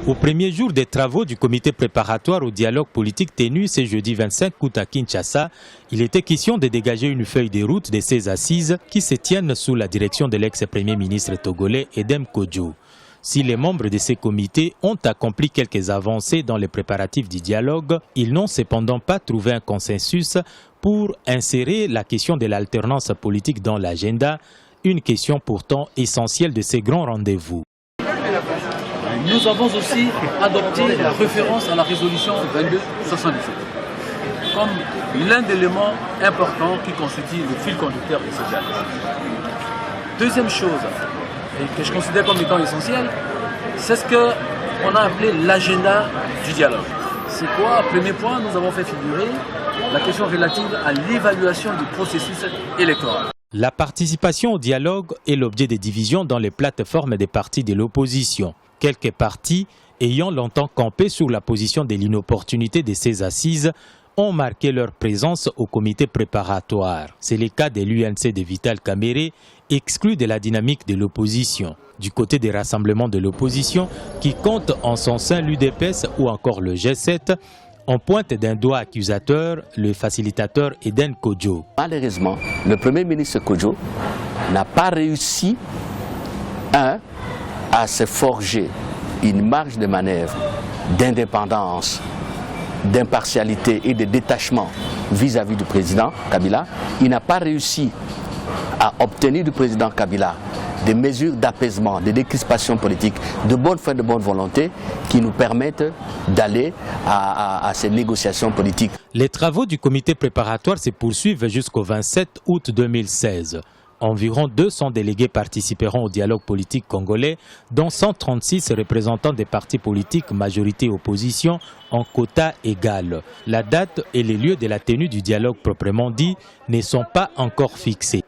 Au premier jour des travaux du comité préparatoire au dialogue politique tenu ce jeudi 25 août à Kinshasa, il était question de dégager une feuille de route de ces assises qui se tiennent sous la direction de l'ex-premier ministre togolais Edem Kodjo. Si les membres de ces comités ont accompli quelques avancées dans les préparatifs du dialogue, ils n'ont cependant pas trouvé un consensus pour insérer la question de l'alternance politique dans l'agenda, une question pourtant essentielle de ces grands rendez-vous. Nous avons aussi adopté la référence à la résolution 2277 comme l'un des éléments importants qui constitue le fil conducteur de ce dialogue. Deuxième chose, et que je considère comme étant essentiel, c'est ce qu'on a appelé l'agenda du dialogue. C'est quoi? Premier point, nous avons fait figurer la question relative à l'évaluation du processus électoral. La participation au dialogue est l'objet des divisions dans les plateformes des partis de l'opposition. Quelques partis, ayant longtemps campé sur la position de l'inopportunité de ces assises, ont marqué leur présence au comité préparatoire. C'est le cas de l'UNC de Vital Kamerhe, exclu de la dynamique de l'opposition. Du côté des rassemblements de l'opposition, qui comptent en son sein l'UDPS ou encore le G7, on pointe d'un doigt accusateur le facilitateur Edem Kodjo. Malheureusement, le Premier ministre Kodjo n'a pas réussi à se forger une marge de manœuvre d'indépendance, d'impartialité et de détachement vis-à-vis du président Kabila. Il n'a pas réussi à obtenir du président Kabila des mesures d'apaisement, de décrispation politique, de bonne foi, de bonne volonté qui nous permettent d'aller à ces négociations politiques. Les travaux du comité préparatoire se poursuivent jusqu'au 27 août 2016. Environ 200 délégués participeront au dialogue politique congolais, dont 136 représentants des partis politiques majorité opposition en quota égal. La date et les lieux de la tenue du dialogue proprement dit ne sont pas encore fixés.